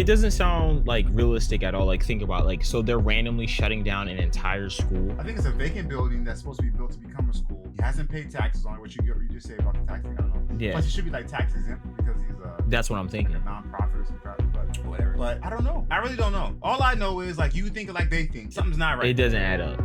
It doesn't sound like realistic at all. Like think about like, so they're randomly shutting down an entire school. I think it's a vacant building that's supposed to be built to become a school. He hasn't paid taxes on it, which you just say about the tax thing. I don't know. Yeah. Plus, he should be like tax exempt because he's That's what I'm thinking. like a non-profit or some crap, but whatever. But I don't know. I really don't know. All I know is like you think like they think. Something's not right. It doesn't add up.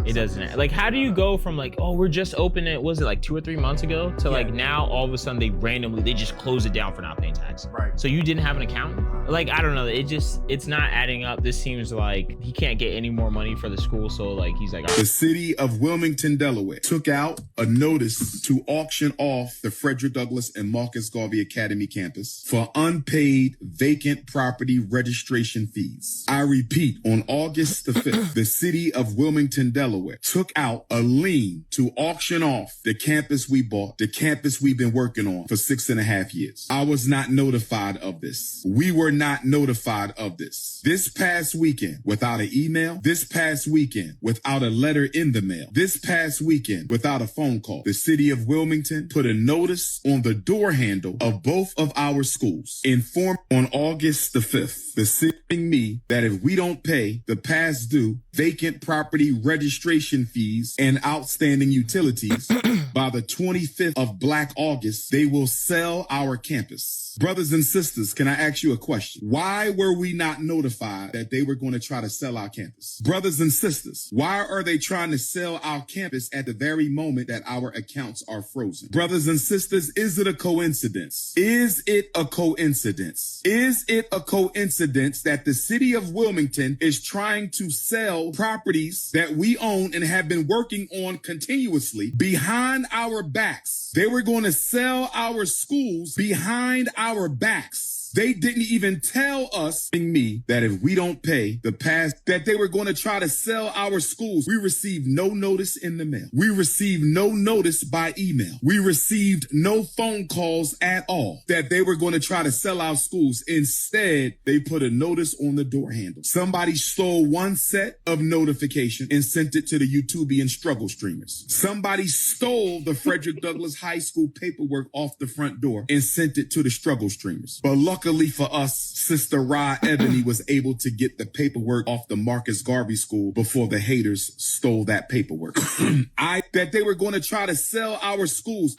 It doesn't. Like, how do you go from like, oh, we're just opening, was it like 2 or 3 months ago, to like now all of a sudden they just close it down for not paying tax. Right. So you didn't have an accountant? Like, I don't know. It's not adding up. This seems like he can't get any more money for the school. So like, he's like, The city of Wilmington, Delaware took out a notice to auction off the Frederick Douglass and Marcus Garvey Academy campus for unpaid vacant property registration fees. I repeat, on August the 5th, the city of Wilmington, Delaware took out a lien to auction off the campus we bought, the campus we've been working on for 6.5 years. I was not notified of this. We were not notified of this. This past weekend, without an email, this past weekend, without a letter in the mail, this past weekend, without a phone call, the city of Wilmington put a notice on the door handle of both of our schools, informed on August the 5th, the city me that if we don't pay the past due vacant property registration fees and outstanding utilities by the 25th of Black August, they will sell our campus. Brothers and sisters, can I ask you a question? Why were we not notified that they were going to try to sell our campus? Brothers and sisters, why are they trying to sell our campus at the very moment that our accounts are frozen? Brothers and sisters, is it a coincidence? Is it a coincidence? Is it a coincidence that the city of Wilmington is trying to sell properties that we own and have been working on continuously behind our backs? They were going to sell our schools behind our backs. They didn't even tell us, me, that if we don't pay the past, that they were going to try to sell our schools. We received no notice in the mail. We received no notice by email. We received no phone calls at all that they were going to try to sell our schools. Instead, they put a notice on the door handle. Somebody stole one set of notification and sent it to the YouTubian struggle streamers. Somebody stole the Frederick Douglass High School paperwork off the front door and sent it to the struggle streamers. But luckily for us, Sister Ra Ebony was able to get the paperwork off the Marcus Garvey School before the haters stole that paperwork. That they were going to try to sell our schools.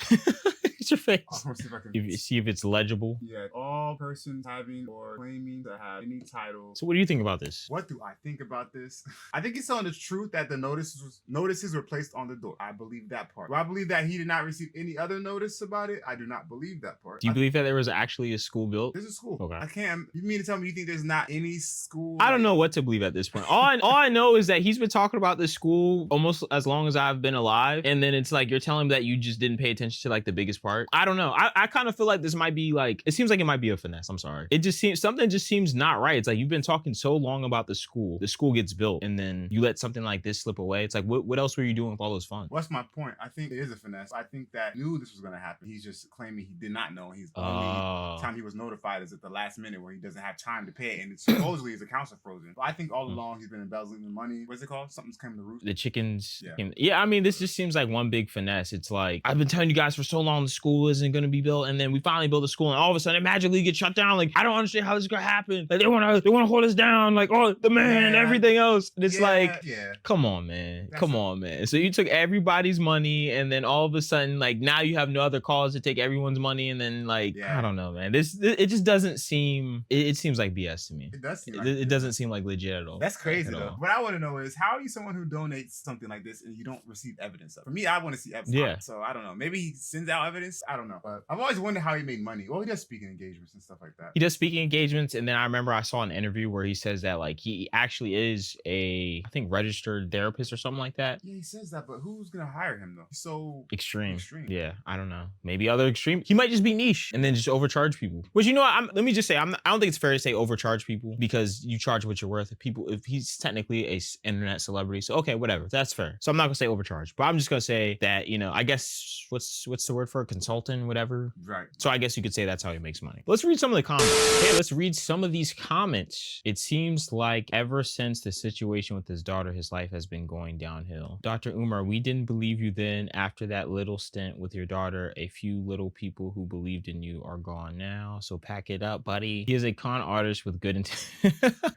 It's your face. I'll see if I can See if it's legible. Yeah, all persons having or claiming to have any title. So what do you think about this? What do I think about this? I think it's telling the truth that the notices were placed on the door. I believe that part. Do I believe that he did not receive any other notice about it? I do not believe that part. Do you believe that there was actually a school built? There's a school. Okay. I can't. You mean to tell me you think there's not any school? I don't know what to believe at this point. All I know is that he's been talking about this school almost as long as I've been alive. And then it's like, you're telling me that you just didn't pay attention to like the biggest part. I don't know. I kind of feel like this might be like, it seems like it might be a finesse. I'm sorry. It just seems, something just seems not right. It's like, you've been talking so long about the school gets built, and then you let something like this slip away. It's like, what else were you doing with all those funds? What's my point? I think it is a finesse. I think that knew this was going to happen. He's just claiming he did not know. He's only time he was notified is at the last minute where he doesn't have time to pay it, and it's supposedly his accounts are frozen. So I think all along he's been embezzling the money. What's it called? Something's coming to root. The chickens. Yeah. I mean, this just seems like one big finesse. It's like, I've been telling you guys for so long the school isn't going to be built, and then we finally build a school, and all of a sudden it magically gets shut down. Like, I don't understand how this is going to happen. Like, they want to hold us down. Like, oh, the man and everything else. And it's come on, man. Come on, man. So you took everybody's money, and then all of a sudden, like, now you have no other cause to take everyone's money, and then like, I don't know, man. It just doesn't seem. It seems like BS to me. It does seem. Like it doesn't seem like legit at all. That's crazy though. What I want to know is, how are you someone who donates something like this and you don't receive evidence of it? For me, I want to see evidence. Yeah. So I don't know. Maybe he sends out evidence. I don't know. But I've always wondered how he made money. Well, he does speaking engagements and stuff like that. He does speaking engagements, and then I remember I saw an interview where he says that like he actually is a, I think, registered therapist or something like that. Yeah, he says that, but who's gonna hire him though? He's so extreme. Yeah, I don't know. Maybe other extreme. He might just be niche and then just overcharge people. Which, you know what? Let me just say, I don't think it's fair to say overcharge people, because you charge what you're worth. If he's technically a internet celebrity, so okay, whatever, that's fair. So I'm not gonna say overcharge, but I'm just gonna say that, you know, I guess what's the word for it? consultant, whatever. Right. So I guess you could say that's how he makes money. Let's read some of the comments. Hey, let's read some of these comments. It seems like ever since the situation with his daughter, his life has been going downhill. Dr. Umar, we didn't believe you then. After that little stint with your daughter, a few little people who believed in you are gone now. So pack it up, buddy. He is a con artist with good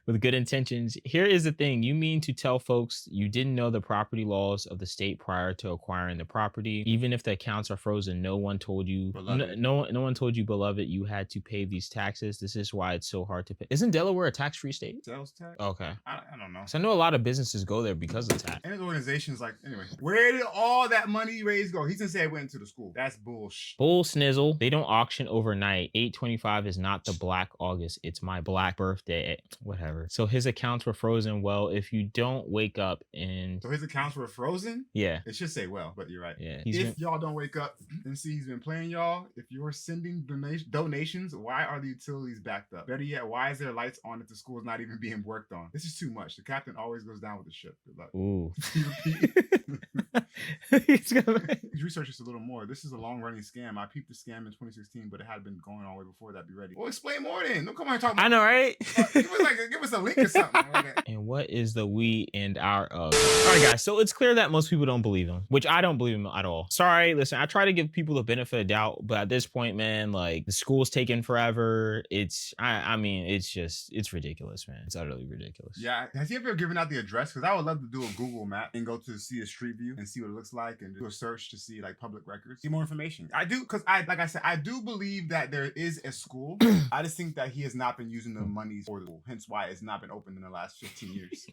with good intentions. Here is the thing. You mean to tell folks you didn't know the property laws of the state prior to acquiring the property? Even if the accounts are frozen, no one told you, no one told you, beloved, you had to pay these taxes. This is why it's so hard to pay. Isn't Delaware a tax-free state? Sales tax? Okay. I don't know. So I know a lot of businesses go there because of tax. And his organization's like, anyway, where did all that money raised go? He's gonna say it went into the school. That's bullshit. Bull snizzle. They don't auction overnight. 8/25 is not the Black August. It's my Black birthday. Whatever. So his accounts were frozen. Well, if you don't wake up and... So his accounts were frozen? Yeah. It should say well, but you're right. Yeah. If y'all don't wake up and see he's been playing y'all, if you're sending donations, why are the utilities backed up? Better yet, why is there lights on if the school is not even being worked on? This is too much. The captain always goes down with the ship. Good luck. Ooh. He's researched this a little more. This is a long-running scam. I peeped the scam in 2016, but it had been going all the way before that. Be ready. Well, explain more then. Don't come on and talk about I know, right? give us a link or something. And what is the we and our of? All right, guys. So it's clear that most people don't believe him, which I don't believe him at all. Sorry, listen, I try to give people the benefit of doubt, but at this point, man, like the school's taking forever. I mean, it's ridiculous, man. It's utterly ridiculous. Yeah. Has he ever given out the address? Because I would love to do a Google map and go to see a street view and see what it looks like and do a search to see like public records. See more information. I do, because like I said, I do believe that there is a school. I just think that he has not been using the money for the school, hence why it's not been opened in the last 15 years.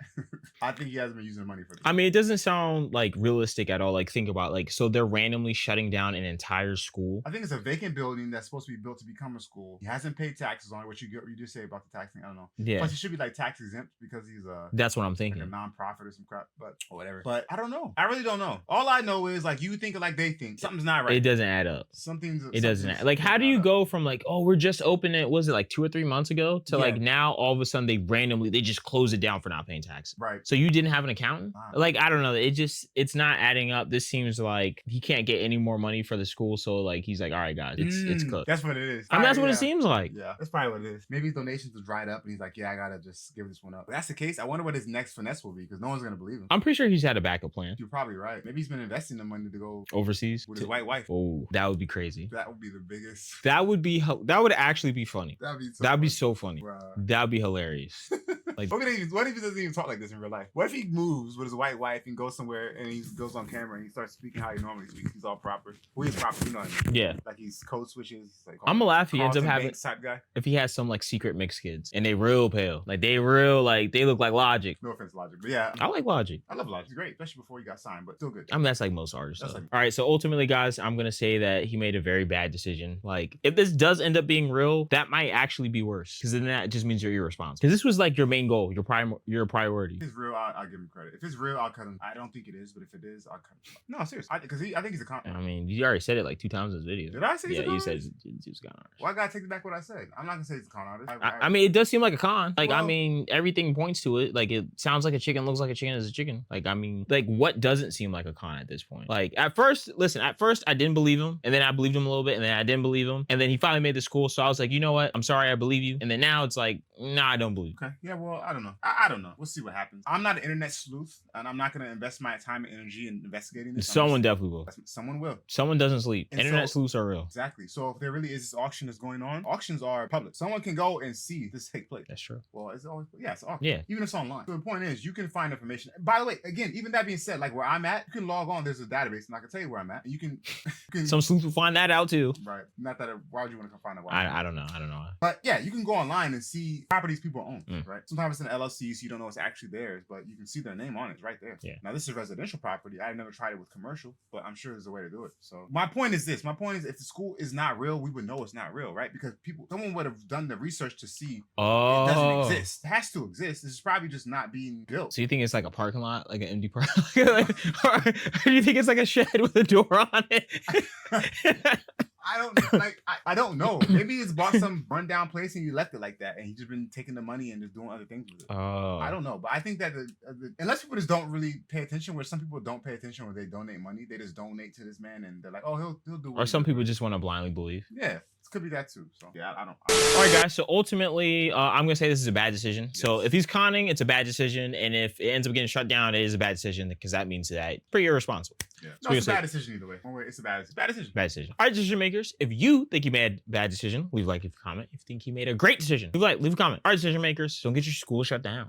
I think he hasn't been using the money for this. I mean, it doesn't sound like realistic at all. Like, think about like, so they're randomly shutting down an entire school. I think it's a vacant building that's supposed to be built to become a school. He hasn't paid taxes on it, which you just say about the taxing. I don't know. Yeah. Plus, he should be like tax exempt because he's that's what I'm thinking. Like a non-profit or some crap, but or whatever. But I don't know. I really don't know. All I know is like you think like they think. Something's not right. It doesn't add up. It doesn't add. Like, how do you go from like, oh, we're just opening it, was it like 2 or 3 months ago, to like now all of a sudden they just close it down for not paying taxes. Right. So you didn't have an accountant? Like, I don't know. It's not adding up. This seems like he can't get any more money for the school. So like he's like, all right, guys, it's cooked. That's what it is. I mean, that's what it seems like. Yeah, that's probably what it is. Maybe donations are dried up and he's like, yeah, I gotta just give this one up. If that's the case, I wonder what his next finesse will be because no one's gonna believe him. I'm pretty sure he's had a backup plan. You're probably right. Maybe he's been investing the money to go overseas with his white wife. Oh, that would be crazy. That would be the biggest. That would actually be funny. That'd be so funny. That'd be hilarious. Like, what if he doesn't even talk like this in real life? What if he moves with his white wife and goes somewhere and he goes on camera and he starts speaking how he normally speaks? He's all proper. Well, he's proper, you know what I mean? Yeah. Like he's code switches. Like I'm gonna laugh. He ends up having type guy. If he has some like secret mixed kids and they real pale, like they look like Logic. No offense, Logic, but yeah, I like Logic. I love Logic. He's great, especially before he got signed, but still good. I mean, that's like most artists. All right, so ultimately, guys, I'm gonna say that he made a very bad decision. Like, if this does end up being real, that might actually be worse, because then that just means you're irresponsible. Because this was like your main goal, your priority. If it's real, I'll give him credit. If it's real, I'll cut him. I don't think it is, but if it is, I'll cut him. No, seriously, because I think he's a con. I mean, you already said it like 2 times in this video. Did I say? Yeah, you said he's a con artist. Well, I gotta take back what I said. I'm not gonna say he's a con artist. I mean, it does seem like a con. Like, well, I mean, everything points to it. Like, it sounds like a chicken, looks like a chicken, is a chicken. Like, I mean, like, what doesn't seem like a con at this point? Like, at first I didn't believe him, and then I believed him a little bit, and then I didn't believe him, and then he finally made the school, so I was like, you know what? I'm sorry, I believe you. And then now it's like, nah, I don't believe. Okay, yeah, well, I don't know. I don't know. We'll see what happens. I'm not an internet sleuth, and I'm not gonna invest my time and energy in investigating this. Someone definitely will. Someone will. Someone doesn't sleep. And internet sleuths are real. Exactly. So if there really is this auction that's going on, auctions are public. Someone can go and see this take place. That's true. Well, it's always it's auction. Yeah. Even if it's online. So the point is, you can find information. By the way, again, even that being said, like where I'm at, you can log on. There's a database, and I can tell you where I'm at. And you can some sleuths will find that out too. Right. Not that. Why would you want to come find out? I don't know. But yeah, you can go online and see properties people own. Right. Sometimes it's an LLC, so you don't know it's actually theirs, but you can see their name on it. It's right there. Yeah. Now this is residential property. I've never tried it with commercial, but I'm sure there's a way to do it. So my point is this. My point is, if the school is not real, we would know it's not real, right? Because someone would have done the research to see it doesn't exist. It has to exist. It's probably just not being built. So you think it's like a parking lot, like an empty parking lot? Or do you think it's like a shed with a door on it? I don't like. I don't know. Maybe he's bought some rundown place and you left it like that, and he's just been taking the money and just doing other things with it. Oh, I don't know, but I think that unless people just don't really pay attention, where some people don't pay attention when they donate money, they just donate to this man and they're like, oh, he'll do. Or some people just want to blindly believe. Yeah, it could be that too. So yeah, I don't. All right, guys. So ultimately, I'm gonna say this is a bad decision. Yes. So if he's conning, it's a bad decision, and if it ends up getting shut down, it is a bad decision because that means that it's pretty irresponsible. Yeah. No, it's a bad decision either way. It's a bad decision. Bad decision. All right, decision makers. If you think he made a bad decision, leave a like, leave a comment. If you think he made a great decision, leave a like, leave a comment. All right, decision makers. Don't get your school shut down.